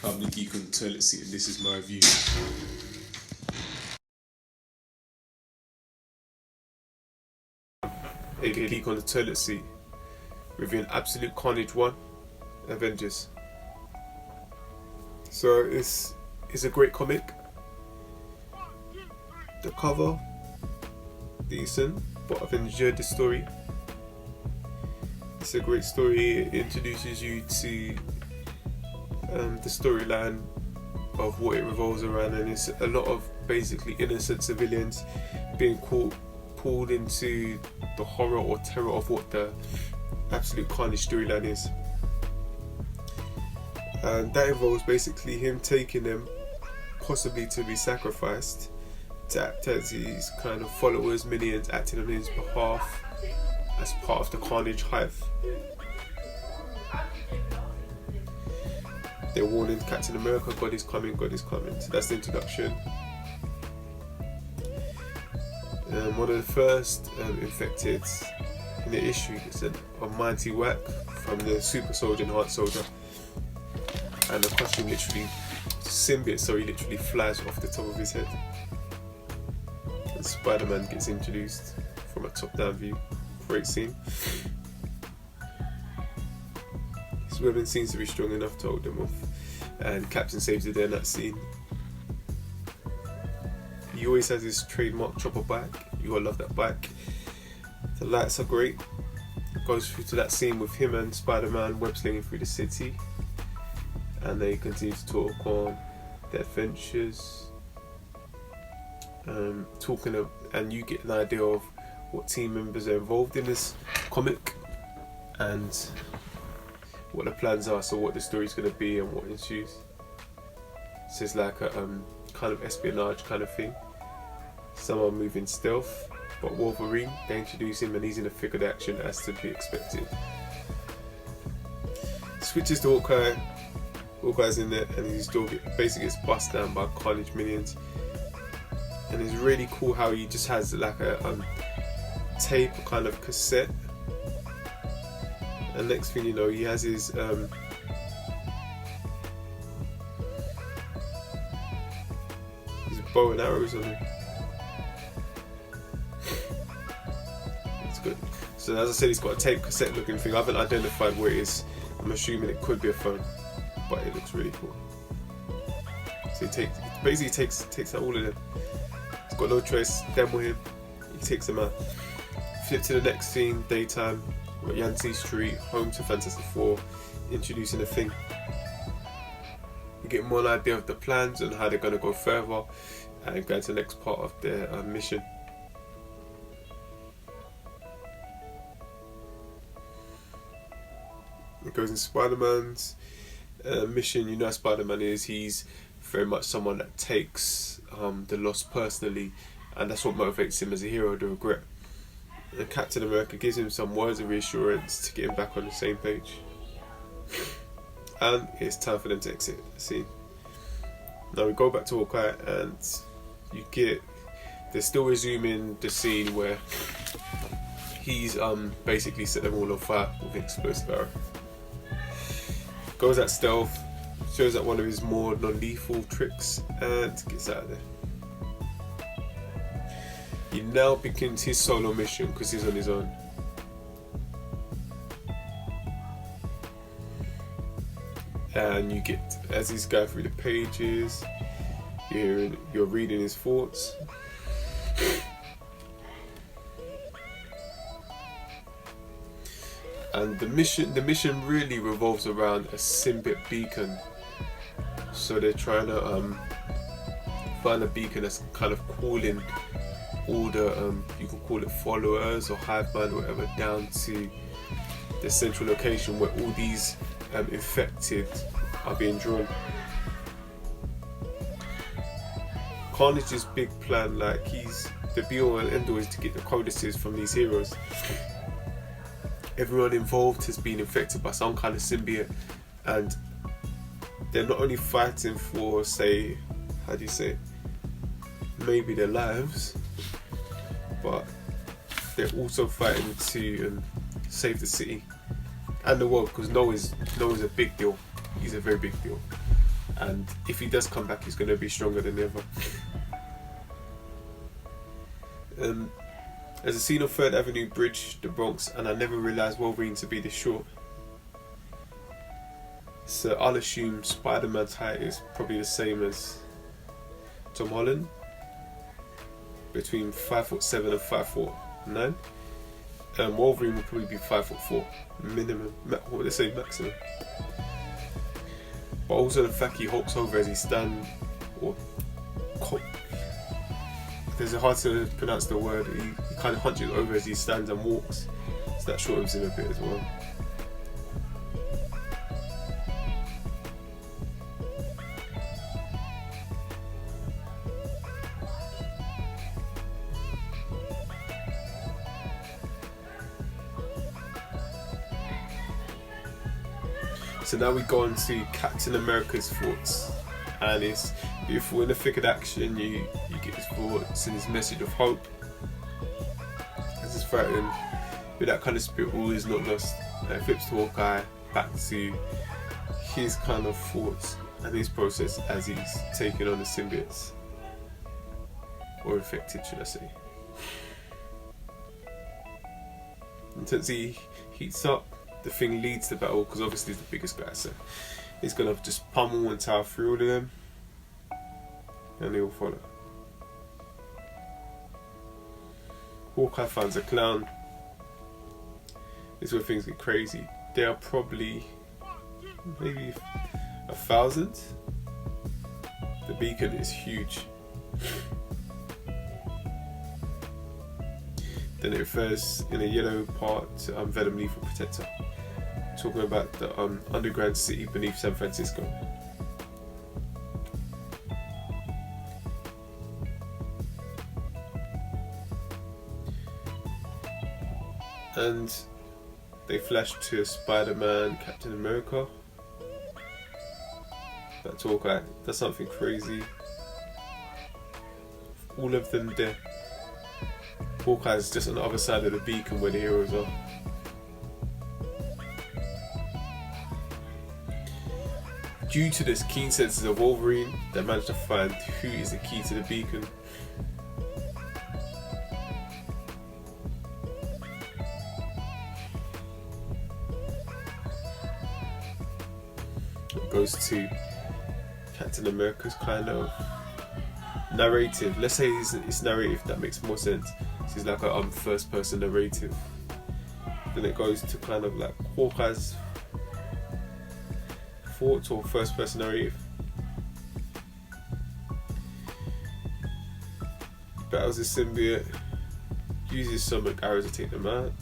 I'm the Geek on the toilet seat, and this is my review. The Geek on the toilet seat, reviewing Absolute Carnage 1, Avengers. So it's a great comic. The cover, decent, but I've enjoyed the story. It's a great story. It introduces you to the storyline of what it revolves around, and it's a lot of basically innocent civilians being pulled into the horror or terror of what the Absolute Carnage storyline is. And that involves basically him taking them possibly to be sacrificed, to act as his kind of followers, minions, acting on his behalf as part of the Carnage hive. They're warning Captain America, God is coming, God is coming. So that's the introduction. One of the first infected in the issue is a mighty whack from the super soldier and heart soldier. And the costume literally, symbiote, literally flies off the top of his head. And Spider-Man gets introduced from a top-down view. Great scene. His weapon seems to be strong enough to hold them off, and Captain saves the day in that scene. He always has his trademark chopper bike. You gotta love that bike. The lights are great. Goes through to that scene with him and Spider-Man web slinging through the city, and they continue to talk on their adventures, and you get an idea of what team members are involved in this comic and what the plans are, so what the story's going to be and what ensues. So it's like a kind of espionage kind of thing. Some are moving stealth, but Wolverine, they introduce him and he's in the thick of the action as to be expected. Switches to Hawkeye. Hawkeye's in there and his door basically gets bust down by Carnage minions. And it's really cool how he just has like a tape, kind of cassette, and next thing you know he has his bow and arrows on him. It's good. So as I said, he's got a tape cassette looking thing. I haven't identified what it is. I'm assuming it could be a phone, but it looks really cool. So he basically takes out all of them. He's got no choice, demo him, he takes them out. Flip to the next scene, daytime, we're at Yancey Street, home to Fantastic Four, introducing the Thing. We get more an idea of the plans and how they're going to go further and go to the next part of their mission. It goes in Spider-Man's mission. You know how Spider-Man is, he's very much someone that takes the loss personally, and that's what motivates him as a hero, the regret. And Captain America gives him some words of reassurance to get him back on the same page. And it's time for them to exit the scene. Now we go back to Hawkeye and they're still resuming the scene where he's basically set them all on fire with an explosive arrow. Goes at stealth, shows out one of his more non-lethal tricks and gets out of there. He now begins his solo mission because he's on his own. And you get, as he's going through the pages, you're reading his thoughts. And the mission really revolves around a symbiote beacon. So they're trying to find a beacon that's kind of calling all the you can call it followers or hive mind or whatever down to the central location where all these infected are being drawn. Carnage's big plan, like he's the be all and end all, is to get the codices from these heroes. Everyone involved has been infected by some kind of symbiote, and they're not only fighting for, say, maybe their lives, but they're also fighting to save the city and the world, because Noah's a big deal. He's a very big deal. and if he does come back, he's going to be stronger than ever. There's a scene on 3rd Avenue Bridge, the Bronx, and I never realised Wolverine to be this short. So I'll assume Spider-Man's height is probably the same as Tom Holland, between 5'7" and 5'9". Wolverine will probably be 5'4", minimum. Let's say maximum. But also the fact he hops over as he stands, or there's a hard to pronounce the word. He kind of hunches over as he stands and walks, so that shortens him a bit as well. So now we go on to Captain America's thoughts, and it's beautiful. In the thick of action, you get his thoughts and his message of hope. As he's fighting with that kind of spirit, all is not lost. It flips to Hawkeye, back to his kind of thoughts and his process as he's taking on the symbiotes, or infected, should I say. Intensity heats up. The Thing leads the battle because obviously he's the biggest guy, so he's gonna just pummel and tower through all of them, and they will follow. Hawkeye finds a clown. This is where things get crazy. There are probably maybe 1,000. The beacon is huge. Then it refers in a yellow part to Venom Lethal Protector, talking about the underground city beneath San Francisco. And they flash to Spider-Man, Captain America. That Hawkeye does something crazy. All of them there. Hawkeye's just on the other side of the beacon where the heroes are. Due to this keen senses of Wolverine, they managed to find who is the key to the beacon. It goes to Captain America's kind of narrative. Let's say it's narrative, that makes more sense. So it's like a first person narrative. Then it goes to kind of like Hawkeye's thoughts or first person narrative. Battles the symbiote, uses sonic arrows to take them out.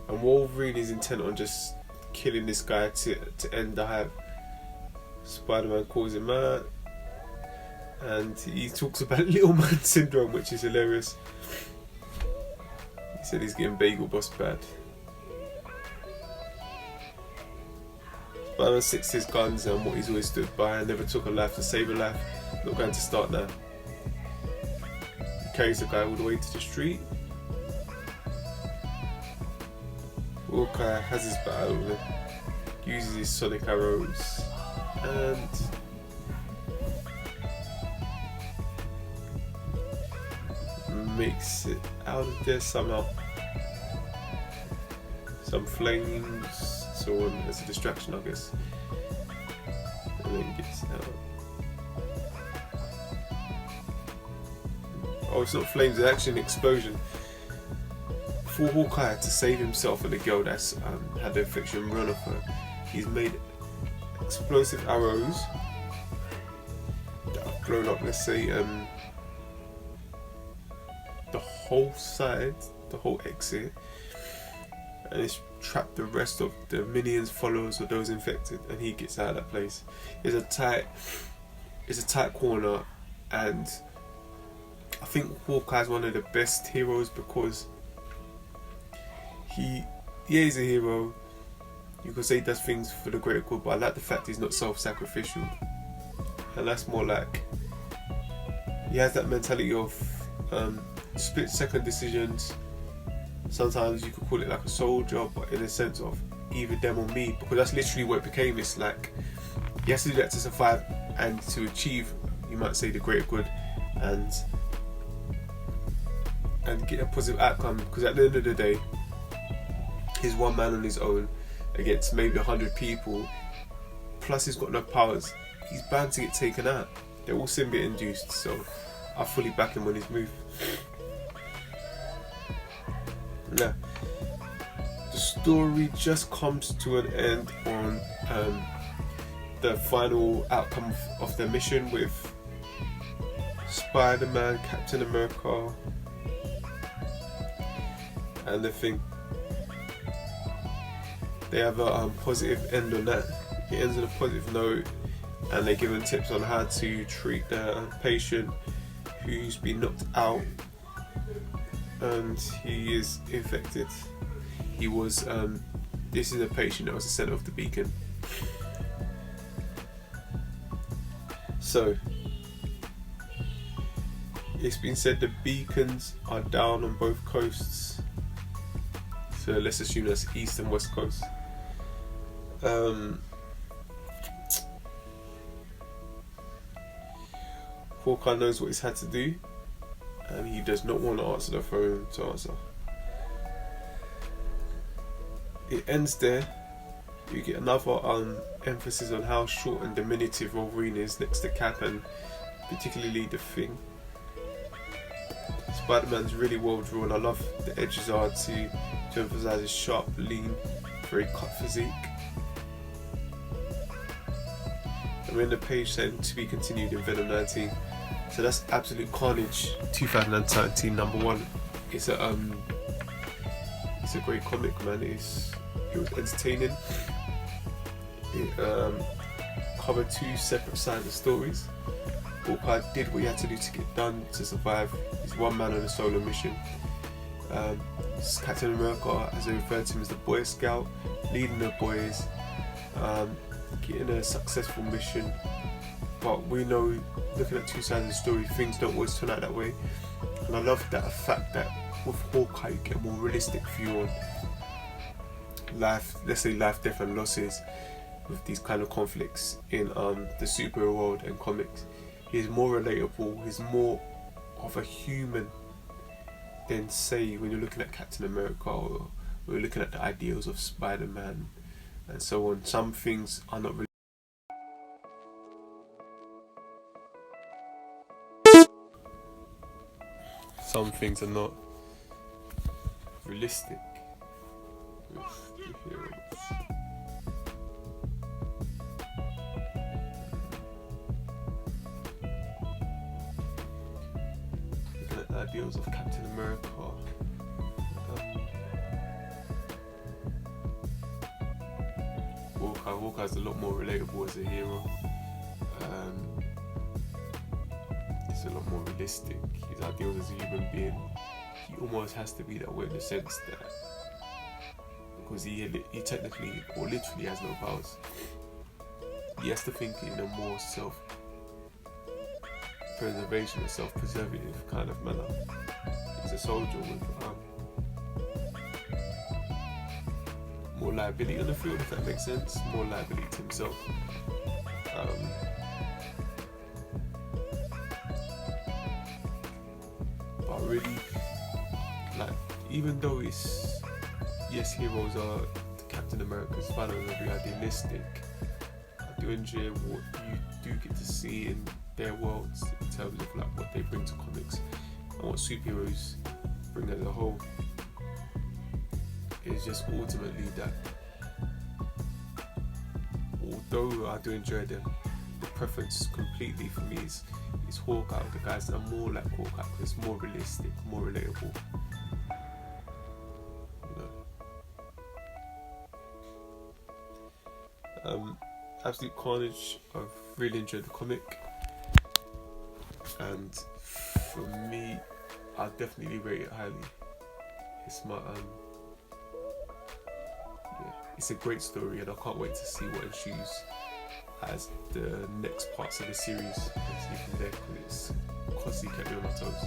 And Wolverine is intent on just killing this guy to end the hype. Spider-Man calls him out, and he talks about little man syndrome, which is hilarious. He said he's getting bagel boss bad. Spider-Man sticks his guns and what he's always stood by, and never took a life to save a life. Not going to start now. He carries the guy all the way to the street. Hawkeye has his battle with him, uses his sonic arrows, and makes it out of there somehow. Some flames, so on as a distraction, I guess, and then gets out. Oh, it's not flames, it's actually an explosion. For Hawkeye to save himself and the girl that's had the infection run off her, he's made explosive arrows that have blown up, let's say, the whole side, the whole exit, and it's trapped the rest of the minions, followers, or those infected, and he gets out of that place. It's a tight corner, and I think Hawkeye's one of the best heroes because he's a hero. You could say he does things for the greater good, but I like the fact he's not self-sacrificial, and that's more like he has that mentality of split-second decisions, Sometimes you could call it like a soldier, but in a sense of either them or me, because that's literally what it became. It's like he has to do that to survive and to achieve, you might say, the greater good, and get a positive outcome. Because at the end of the day, he's one man on his own against maybe 100 people, plus he's got no powers. He's bound to get taken out. They're all symbiote induced, so I fully back him on his move. Yeah. The story just comes to an end on the final outcome of their mission with Spider-Man, Captain America, and the Thing. They have a positive end on that. It ends on a positive note, and they're given tips on how to treat the patient who's been knocked out and he is infected. He was this is a patient that was the center of the beacon. So it's been said the beacons are down on both coasts, so let's assume that's east and west coast. Hawkeye knows what he's had to do, and he does not want to answer the phone to answer. It ends there. You get another emphasis on how short and diminutive Wolverine is next to Cap, and particularly the Thing. Spider-Man's really well drawn. I love the edges are to emphasize his sharp, lean, very cut physique. And we're in the page saying to be continued in Venom 19. So that's Absolute Carnage 2019 #1. It's a great comic, man. It was entertaining. It covered two separate sides of stories. Hawkeye did what he had to do to get done to survive. He's one man on a solo mission. Captain America, as they refer to him, as the Boy Scout, leading the boys, getting a successful mission. But we know, looking at two sides of the story, things don't always turn out that way. And I love that fact that with Hawkeye you get a more realistic view on life, let's say life, death and losses with these kind of conflicts in the superhero world and comics. He's more relatable, he's more of a human than, say, when you're looking at Captain America or we're looking at the ideals of Spider-Man and so on. Some things are not really. Some things are not realistic with the heroes. Looking at the ideals of Captain America. Hawkeye's a lot more relatable as a hero. It's a lot more realistic. His ideals as a human being, he almost has to be that way in the sense that because he technically or literally has no powers. He has to think in a more self-preservation or self-preservative kind of manner. He's a soldier with more liability on the field, if that makes sense. More liability to himself. But really, like, even though it's, yes, heroes are Captain America, Spider-Man are very idealistic, I do enjoy what you do get to see in their worlds in terms of like what they bring to comics and what superheroes bring as a whole. It's just ultimately that, although I do enjoy them, the preference completely for me is Hawkeye. The guys that are more like Hawkeye because it's more realistic, more relatable. You know. Absolute Carnage, I've really enjoyed the comic, and for me, I definitely rate it highly. It's my it's a great story, and I can't wait to see what ensues as the next parts of the series. Let's see from there, because it's constantly kept me on my toes.